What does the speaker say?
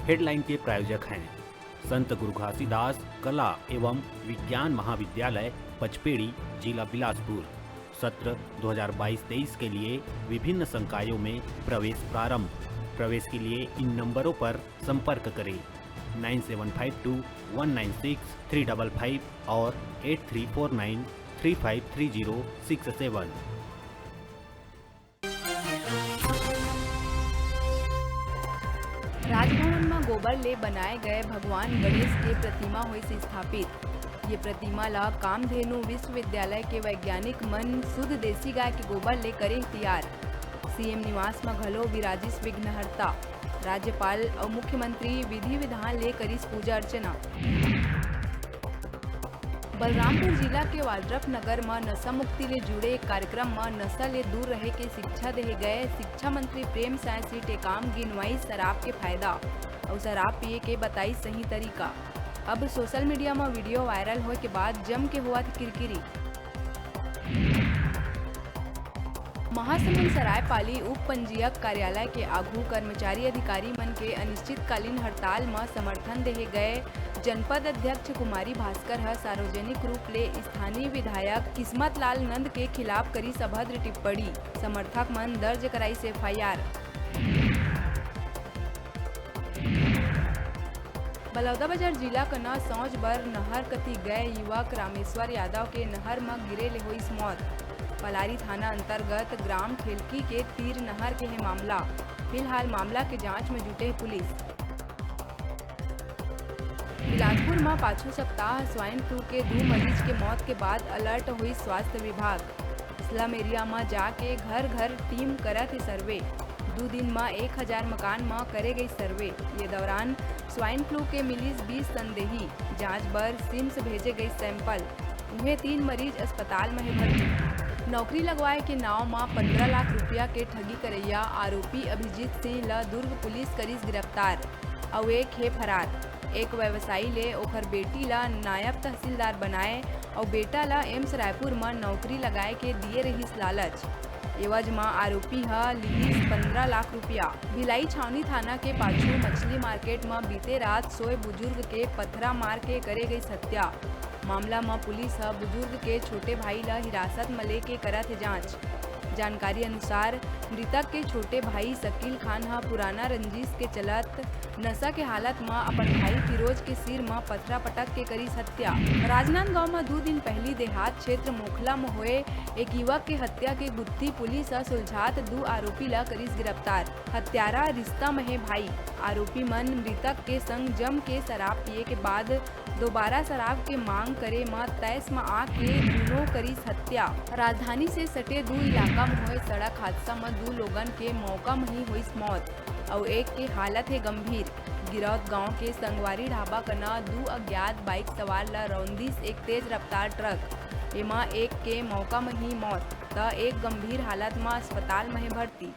Headline के प्रायोजक हैं संत गुरु घासीदास कला एवं विज्ञान महाविद्यालय पचपेड़ी, जिला बिलासपुर। सत्र 2022-23 के लिए विभिन्न संकायों में प्रवेश प्रारंभ। प्रवेश के लिए इन नंबरों पर संपर्क करें 9752196355 और 8349353067। राजभवन में गोबर ले बनाए गए भगवान गणेश के प्रतिमा हुई से स्थापित। ये प्रतिमा ला कामधेनु विश्वविद्यालय के वैज्ञानिक मन शुद्ध देसी गाय के गोबर ले करे तैयार। सीएम निवास में घलो विराजिस विघ्नहर्ता। राज्यपाल और मुख्यमंत्री विधि विधान ले करीस पूजा अर्चना। बलरामपुर जिला के वाड्रफ नगर में नशा मुक्ति ले जुड़े एक कार्यक्रम में नशा ले दूर रहे के शिक्षा दे गए शिक्षा मंत्री प्रेम साय सिंह टेकाम गिनवाई शराब के फायदा और शराब पिए के बताई सही तरीका। अब सोशल मीडिया में वीडियो वायरल होए के बाद जम के हुआ थी किरकिरी। महासमुंद सरायपाली उप पंजीयक कार्यालय के आगू कर्मचारी अधिकारी मन के अनिश्चितकालीन हड़ताल में समर्थन दे गए जनपद अध्यक्ष कुमारी भास्कर ह सार्वजनिक रूप ले स्थानीय विधायक किस्मत लाल नंद के खिलाफ करी सभद्र टिप्पणी। समर्थक मन दर्ज कराई से FIR। बलौदाबाजार जिला कना सौज बर नहर कती गए युवक रामेश्वर यादव के नहर में गिरे ले हुई मौत। पलारी थाना अंतर्गत ग्राम खेलकी के तीर नहर के है मामला। फिलहाल मामला के जांच में जुटे पुलिस। बिलासपुर में पांचवें सप्ताह स्वाइन फ्लू के 2 मरीज के मौत के बाद अलर्ट हुई स्वास्थ्य विभाग। स्लम एरिया में जाके घर घर टीम करत है सर्वे। 2 दिन में 1000 मकान में करे गई सर्वे। ये दौरान स्वाइन फ्लू के मिलीस 20 संदेही। जांच बर सिम्स भेजे गई सैंपल। उन्हें 3 मरीज अस्पताल में है भर्ती। नौकरी लगवाए के नाव में 15 लाख रुपया के ठगी करैया आरोपी अभिजीत सिंह ला दुर्ग पुलिस करीस गिरफ्तार और एक है फरार। एक व्यवसायी ले ओकर बेटी ला नायब तहसीलदार बनाए और बेटा ला एम्स रायपुर में नौकरी लगाए के दिए रहीस लालच। एवज में आरोपी लिहीस 15 लाख रुपया। भिलाई छावनी थाना के पाछू मछली मार्केट में बीते रात सोए बुजुर्ग के पथरा मार के करे गई हत्या। मामला में पुलिस बुजुर्ग के छोटे भाई ला हिरासत में लेके करत है जांच। जानकारी अनुसार मृतक के छोटे भाई शकील खान पुराना रंजिश के चलत नशा के हालत में अपन भाई फिरोज के सिर में पथरा पटक के करी हत्या। राजनांदगांव में 2 दिन पहली देहात क्षेत्र मोखला में हुए एक युवक के हत्या के गुत्थी पुलिस सुलझात 2 आरोपी ला करीस गिरफ्तार। हत्यारा रिश्ता में है भाई। आरोपी मन मृतक के संग जम के शराब पिए के बाद दोबारा शराब के मांग करे में तैस में आके दोनों करीस हत्या। राजधानी से सटे 2 इलाका में हुए सड़क हादसा में 2 लोगन के मौका में ही हुई मौत और एक के हालत है गंभीर। गिरौत गांव के संगवारी ढाबा कना 2 अज्ञात बाइक सवार ला रौंदिस एक तेज रफ्तार ट्रक। एमा एक के मौका में ही मौत त एक गंभीर हालत में अस्पताल में है भर्ती।